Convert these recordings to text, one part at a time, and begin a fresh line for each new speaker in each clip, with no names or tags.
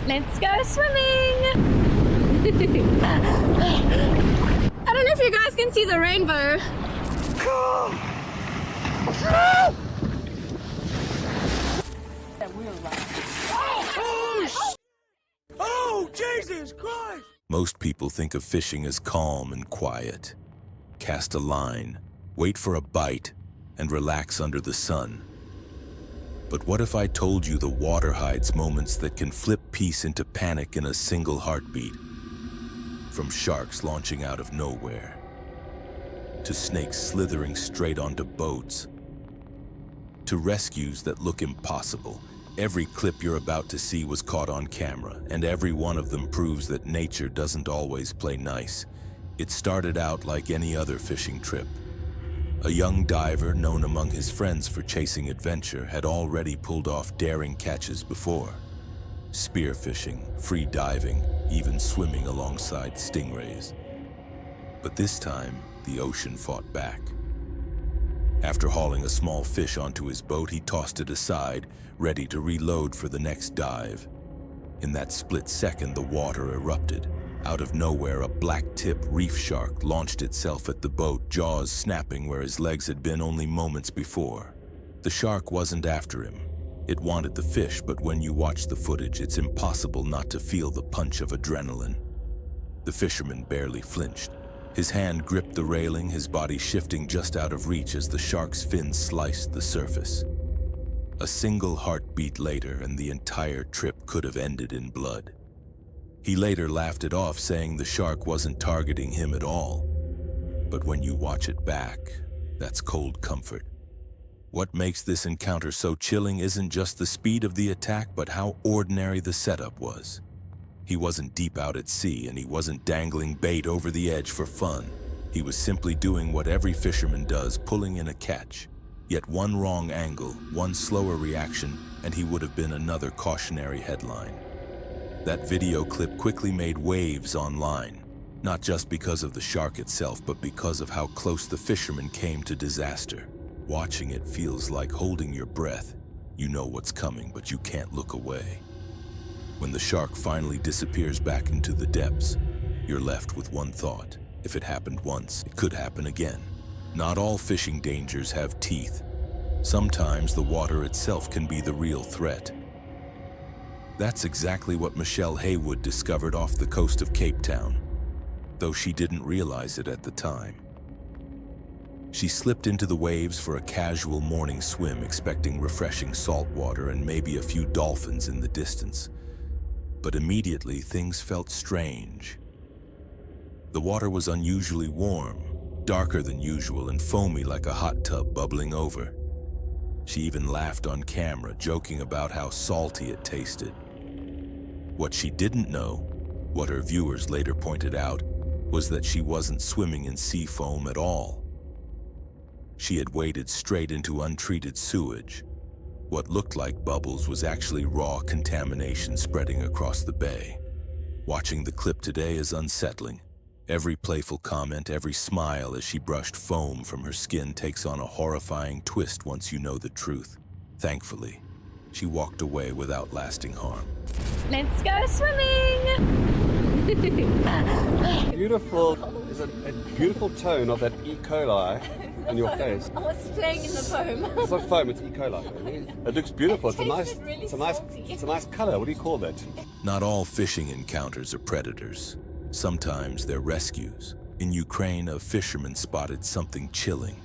Let's go swimming! I don't know if you guys can see the rainbow.
Oh, Jesus Christ!
Most people think of fishing as calm and quiet. Cast a line, wait for a bite, and relax under the sun. But what if I told you the water hides moments that can flip peace into panic in a single heartbeat? From sharks launching out of nowhere, to snakes slithering straight onto boats, to rescues that look impossible. Every clip you're about to see was caught on camera, and every one of them proves that nature doesn't always play nice. It started out like any other fishing trip. A young diver, known among his friends for chasing adventure, had already pulled off daring catches before. Spearfishing, free diving, even swimming alongside stingrays. But this time, the ocean fought back. After hauling a small fish onto his boat, he tossed it aside, ready to reload for the next dive. In that split second, the water erupted. Out of nowhere, a black-tip reef shark launched itself at the boat, jaws snapping where his legs had been only moments before. The shark wasn't after him. It wanted the fish, but when you watch the footage, it's impossible not to feel the punch of adrenaline. The fisherman barely flinched. His hand gripped the railing, his body shifting just out of reach as the shark's fins sliced the surface. A single heartbeat later, and the entire trip could have ended in blood. He later laughed it off, saying the shark wasn't targeting him at all. But when you watch it back, that's cold comfort. What makes this encounter so chilling isn't just the speed of the attack, but how ordinary the setup was. He wasn't deep out at sea, and he wasn't dangling bait over the edge for fun. He was simply doing what every fisherman does, pulling in a catch. Yet one wrong angle, one slower reaction, and he would have been another cautionary headline. That video clip quickly made waves online, not just because of the shark itself, but because of how close the fisherman came to disaster. Watching it feels like holding your breath. You know what's coming, but you can't look away. When the shark finally disappears back into the depths, you're left with one thought. If it happened once, it could happen again. Not all fishing dangers have teeth. Sometimes the water itself can be the real threat. That's exactly what Michelle Haywood discovered off the coast of Cape Town, though she didn't realize it at the time. She slipped into the waves for a casual morning swim, expecting refreshing salt water and maybe a few dolphins in the distance. But immediately, things felt strange. The water was unusually warm, darker than usual, and foamy like a hot tub bubbling over. She even laughed on camera, joking about how salty it tasted. What she didn't know, what her viewers later pointed out, was that she wasn't swimming in sea foam at all. She had waded straight into untreated sewage. What looked like bubbles was actually raw contamination spreading across the bay. Watching the clip today is unsettling. Every playful comment, every smile as she brushed foam from her skin takes on a horrifying twist once you know the truth. Thankfully, she walked away without lasting harm.
Let's go swimming!
Beautiful. There's a beautiful tone of that E. coli on your face.
I was playing in the foam.
It's not foam, it's E. coli. It looks beautiful.
It tasted really salty.
It's a nice color. What do you call that?
Not all fishing encounters are predators. Sometimes they're rescues. In Ukraine, a fisherman spotted something chilling.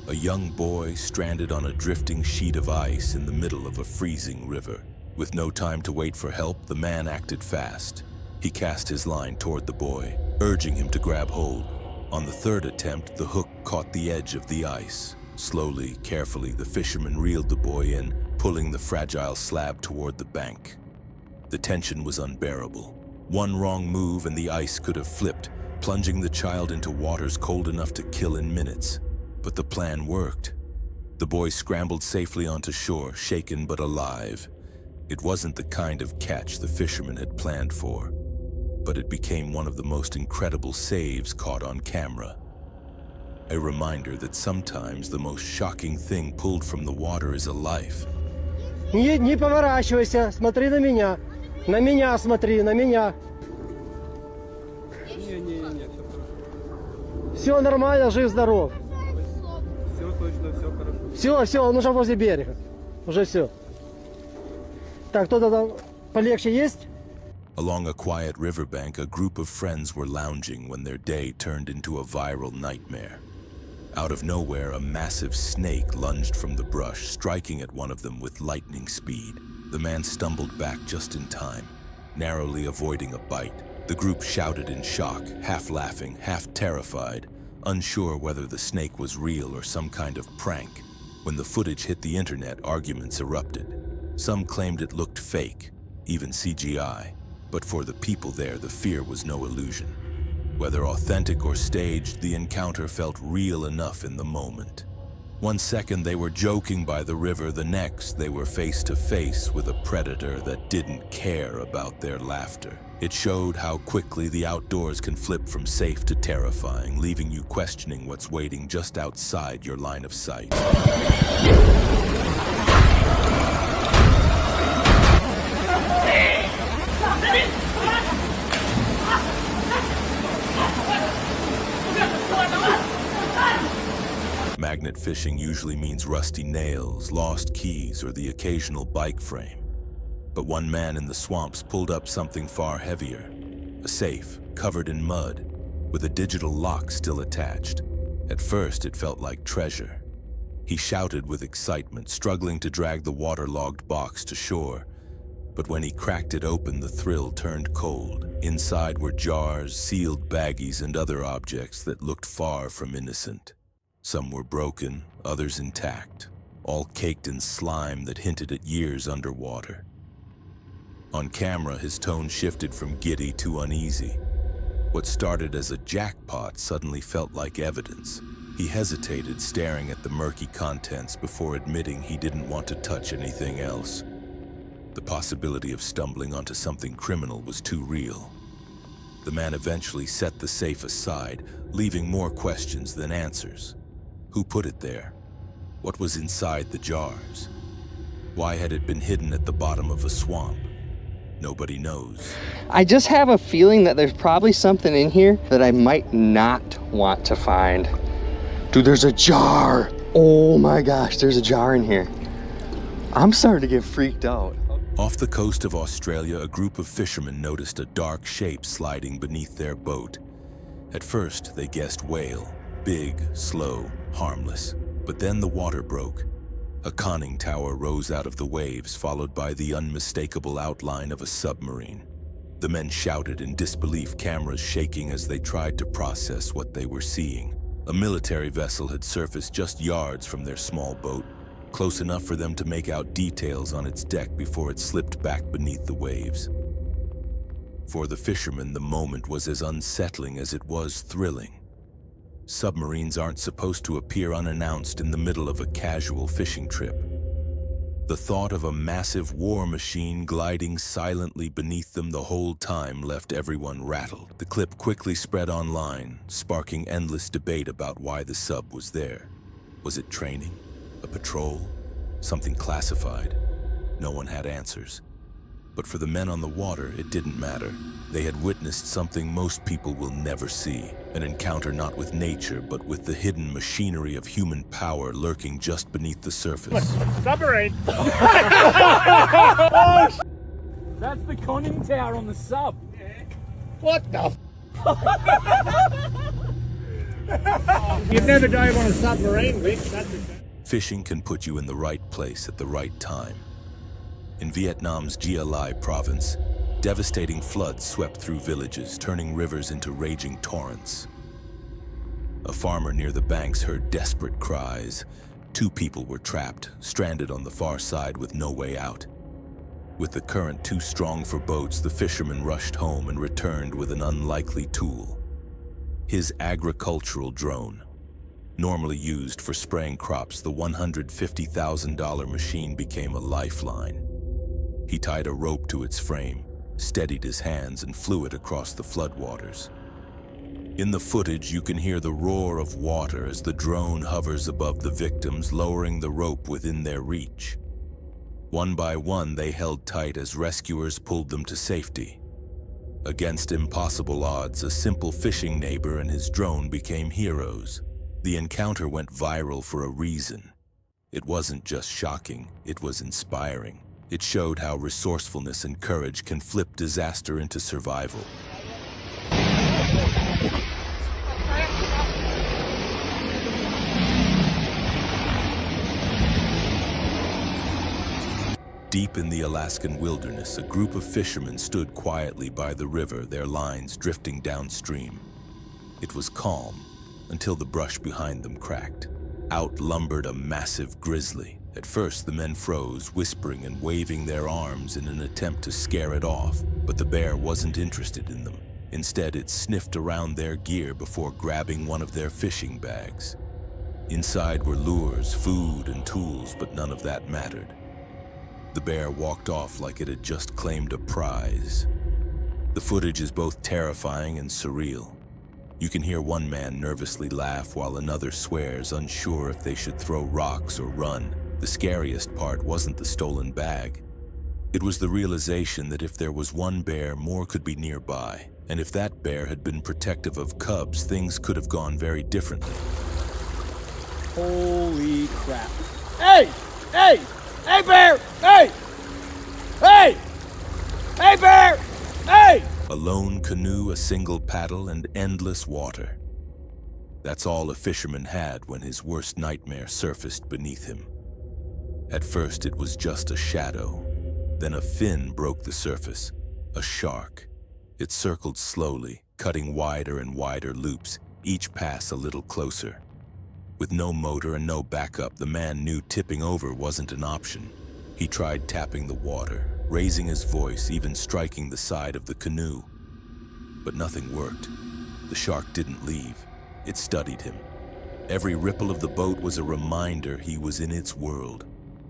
A young boy stranded on a drifting sheet of ice in the middle of a freezing river. With no time to wait for help, the man acted fast. He cast his line toward the boy, urging him to grab hold. On the third attempt, the hook caught the edge of the ice. Slowly, carefully, the fisherman reeled the boy in, pulling the fragile slab toward the bank. The tension was unbearable. One wrong move and the ice could have flipped, plunging the child into waters cold enough to kill in minutes. But the plan worked. The boy scrambled safely onto shore, shaken but alive. It wasn't the kind of catch the fisherman had planned for, but it became one of the most incredible saves caught on camera. A reminder that sometimes the most shocking thing pulled from the water is a life.
Не поворачивайся, смотри на меня. На меня смотри, на меня.
Не-не-не,
Все нормально, жив-здоров.
все точно, все хорошо.
Все, он уже возле берега. Уже все. Так, кто-то там полегче есть?
Along a quiet riverbank, a group of friends were lounging when their day turned into a viral nightmare. Out of nowhere, a massive snake lunged from the brush, striking at one of them with lightning speed. The man stumbled back just in time, narrowly avoiding a bite. The group shouted in shock, half laughing, half terrified, unsure whether the snake was real or some kind of prank. When the footage hit the internet, arguments erupted. Some claimed it looked fake, even CGI. But for the people there, the fear was no illusion. Whether authentic or staged, the encounter felt real enough in the moment. One second they were joking by the river, the next they were face to face with a predator that didn't care about their laughter. It showed how quickly the outdoors can flip from safe to terrifying, leaving you questioning what's waiting just outside your line of sight. Magnet fishing usually means rusty nails, lost keys, or the occasional bike frame. But one man in the swamps pulled up something far heavier. A safe, covered in mud, with a digital lock still attached. At first, it felt like treasure. He shouted with excitement, struggling to drag the waterlogged box to shore. But when he cracked it open, the thrill turned cold. Inside were jars, sealed baggies, and other objects that looked far from innocent. Some were broken, others intact, all caked in slime that hinted at years underwater. On camera, his tone shifted from giddy to uneasy. What started as a jackpot suddenly felt like evidence. He hesitated, staring at the murky contents before admitting he didn't want to touch anything else. The possibility of stumbling onto something criminal was too real. The man eventually set the safe aside, leaving more questions than answers. Who put it there? What was inside the jars? Why had it been hidden at the bottom of a swamp? Nobody knows.
I just have a feeling that there's probably something in here that I might not want to find. Dude, there's a jar. Oh my gosh, there's a jar in here. I'm starting to get freaked out.
Off the coast of Australia, a group of fishermen noticed a dark shape sliding beneath their boat. At first, they guessed whale. Big, slow, harmless. But then the water broke. A conning tower rose out of the waves, followed by the unmistakable outline of a submarine. The men shouted in disbelief, cameras shaking as they tried to process what they were seeing. A military vessel had surfaced just yards from their small boat, close enough for them to make out details on its deck before it slipped back beneath the waves. For the fishermen, the moment was as unsettling as it was thrilling. Submarines aren't supposed to appear unannounced in the middle of a casual fishing trip. The thought of a massive war machine gliding silently beneath them the whole time left everyone rattled. The clip quickly spread online, sparking endless debate about why the sub was there. Was it training? A patrol? Something classified? No one had answers. But for the men on the water, it didn't matter. They had witnessed something most people will never see. An encounter not with nature, but with the hidden machinery of human power lurking just beneath the surface.
Submarine! That's the conning tower on the sub. What the You'd never dive on a submarine, Vic. That's a...
Fishing can put you in the right place at the right time. In Vietnam's Gia Lai province, devastating floods swept through villages, turning rivers into raging torrents. A farmer near the banks heard desperate cries. 2 people were trapped, stranded on the far side with no way out. With the current too strong for boats, the fisherman rushed home and returned with an unlikely tool. His agricultural drone. Normally used for spraying crops, the $150,000 machine became a lifeline. He tied a rope to its frame, steadied his hands, and flew it across the floodwaters. In the footage, you can hear the roar of water as the drone hovers above the victims, lowering the rope within their reach. One by one, they held tight as rescuers pulled them to safety. Against impossible odds, a simple fishing neighbor and his drone became heroes. The encounter went viral for a reason. It wasn't just shocking, it was inspiring. It showed how resourcefulness and courage can flip disaster into survival. Deep in the Alaskan wilderness, a group of fishermen stood quietly by the river, their lines drifting downstream. It was calm until the brush behind them cracked. Out lumbered a massive grizzly. At first, the men froze, whispering and waving their arms in an attempt to scare it off, but the bear wasn't interested in them. Instead, it sniffed around their gear before grabbing one of their fishing bags. Inside were lures, food, and tools, but none of that mattered. The bear walked off like it had just claimed a prize. The footage is both terrifying and surreal. You can hear one man nervously laugh while another swears, unsure if they should throw rocks or run. The scariest part wasn't the stolen bag. It was the realization that if there was one bear, more could be nearby. And if that bear had been protective of cubs, things could have gone very differently.
Holy crap. Hey! Hey! Hey, bear! Hey! Hey! Hey, bear! Hey!
A lone canoe, a single paddle, and endless water. That's all a fisherman had when his worst nightmare surfaced beneath him. At first, it was just a shadow. Then a fin broke the surface, a shark. It circled slowly, cutting wider and wider loops, each pass a little closer. With no motor and no backup, the man knew tipping over wasn't an option. He tried tapping the water, raising his voice, even striking the side of the canoe. But nothing worked. The shark didn't leave. It studied him. Every ripple of the boat was a reminder he was in its world,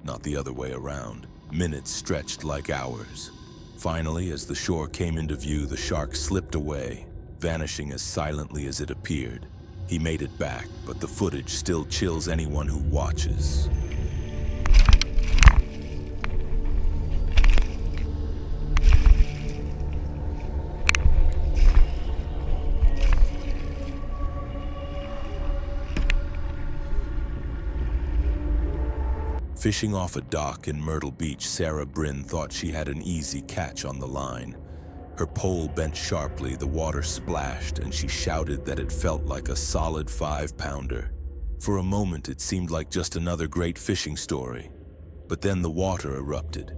not the other way around. Minutes stretched like hours. Finally, as the shore came into view, the shark slipped away, vanishing as silently as it appeared. He made it back, but the footage still chills anyone who watches. Fishing off a dock in Myrtle Beach, Sarah Bryn thought she had an easy catch on the line. Her pole bent sharply, the water splashed, and she shouted that it felt like a solid 5-pounder. For a moment, it seemed like just another great fishing story. But then the water erupted.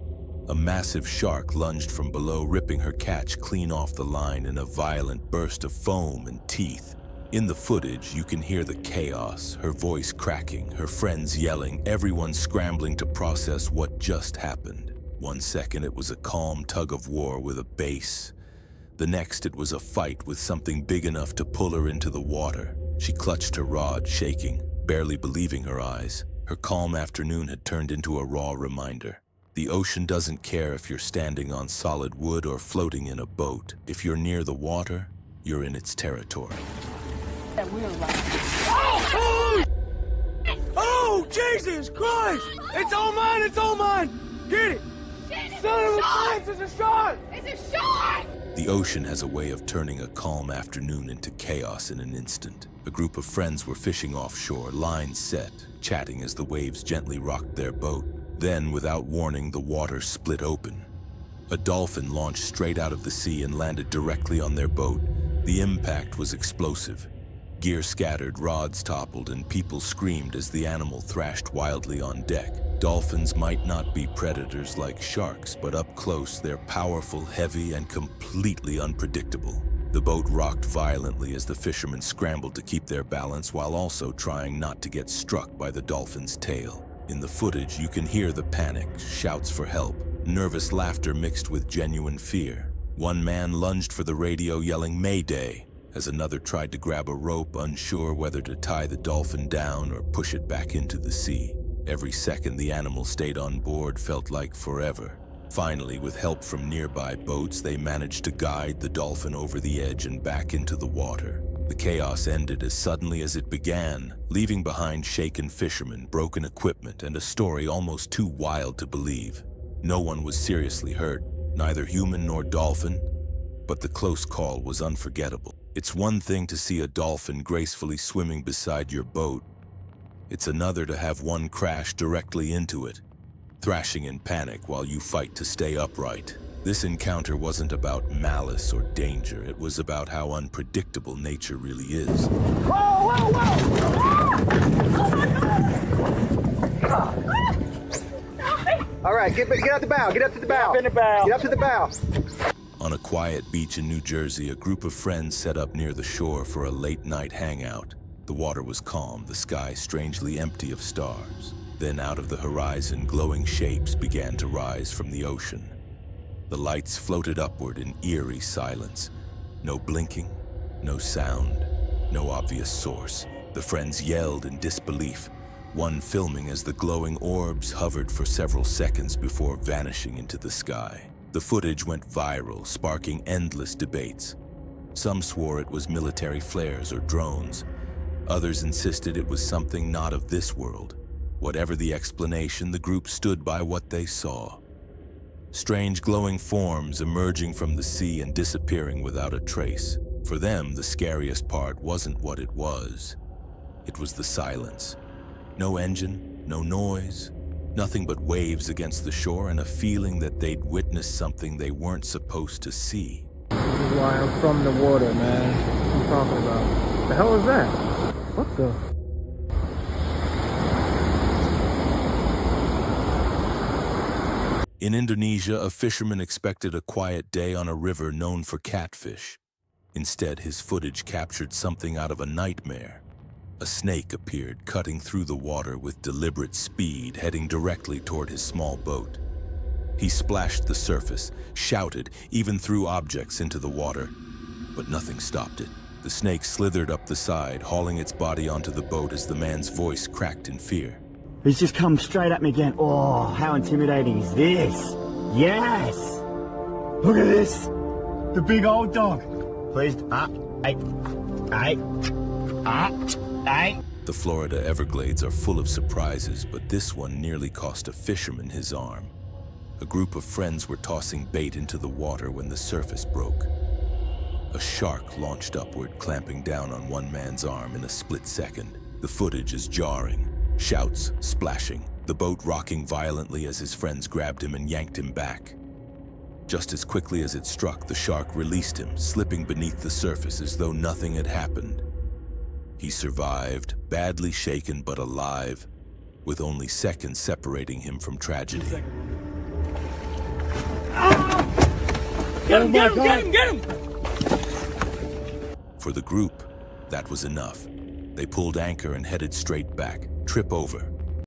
A massive shark lunged from below, ripping her catch clean off the line in a violent burst of foam and teeth. In the footage, you can hear the chaos, her voice cracking, her friends yelling, everyone scrambling to process what just happened. One second it was a calm tug of war with a base. The next it was a fight with something big enough to pull her into the water. She clutched her rod, shaking, barely believing her eyes. Her calm afternoon had turned into a raw reminder. The ocean doesn't care if you're standing on solid wood or floating in a boat. If you're near the water, you're in its territory.
Oh, Jesus Christ! It's all mine! It's all mine! Get it! Son of a bitch! It's a shark!
It's a shark!
The ocean has a way of turning a calm afternoon into chaos in an instant. A group of friends were fishing offshore, lines set, chatting as the waves gently rocked their boat. Then, without warning, the water split open. A dolphin launched straight out of the sea and landed directly on their boat. The impact was explosive. Gear scattered, rods toppled, and people screamed as the animal thrashed wildly on deck. Dolphins might not be predators like sharks, but up close, they're powerful, heavy, and completely unpredictable. The boat rocked violently as the fishermen scrambled to keep their balance while also trying not to get struck by the dolphin's tail. In the footage, you can hear the panic, shouts for help, nervous laughter mixed with genuine fear. One man lunged for the radio yelling "Mayday," as another tried to grab a rope, unsure whether to tie the dolphin down or push it back into the sea. Every second the animal stayed on board felt like forever. Finally, with help from nearby boats, they managed to guide the dolphin over the edge and back into the water. The chaos ended as suddenly as it began, leaving behind shaken fishermen, broken equipment, and a story almost too wild to believe. No one was seriously hurt, neither human nor dolphin, but the close call was unforgettable. It's one thing to see a dolphin gracefully swimming beside your boat. It's another to have one crash directly into it, thrashing in panic while you fight to stay upright. This encounter wasn't about malice or danger. It was about how unpredictable nature really is.
Whoa, whoa, whoa!
All right, get out the bow. Get up to the bow.
Get up in the bow.
Get up to the bow.
On a quiet beach in New Jersey, a group of friends set up near the shore for a late-night hangout. The water was calm, the sky strangely empty of stars. Then out of the horizon, glowing shapes began to rise from the ocean. The lights floated upward in eerie silence. No blinking, no sound, no obvious source. The friends yelled in disbelief, one filming as the glowing orbs hovered for several seconds before vanishing into the sky. The footage went viral, sparking endless debates. Some swore it was military flares or drones. Others insisted it was something not of this world. Whatever the explanation, the group stood by what they saw. Strange glowing forms emerging from the sea and disappearing without a trace. For them, the scariest part wasn't what it was. It was the silence. No engine, no noise, nothing but waves against the shore and a feeling that they'd witnessed something they weren't supposed to see.
This is why I'm from the water, man. What are you talking about? What the hell is that? What the?
In Indonesia, a fisherman expected a quiet day on a river known for catfish. Instead, his footage captured something out of a nightmare. A snake appeared, cutting through the water with deliberate speed, heading directly toward his small boat. He splashed the surface, shouted, even threw objects into the water, but nothing stopped it. The snake slithered up the side, hauling its body onto the boat as the man's voice cracked in fear.
He's just come straight at me again. Oh, how intimidating is this? Yes! Look at this! The big old dog. Please,
The Florida Everglades are full of surprises, but this one nearly cost a fisherman his arm. A group of friends were tossing bait into the water when the surface broke. A shark launched upward, clamping down on one man's arm in a split second. The footage is jarring. Shouts, splashing, the boat rocking violently as his friends grabbed him and yanked him back. Just as quickly as it struck, the shark released him, slipping beneath the surface as though nothing had happened. He survived, badly shaken but alive, with only seconds separating him from tragedy.
Get him, get him, get him, get him!
For the group, that was enough. They pulled anchor and headed straight back, trip over,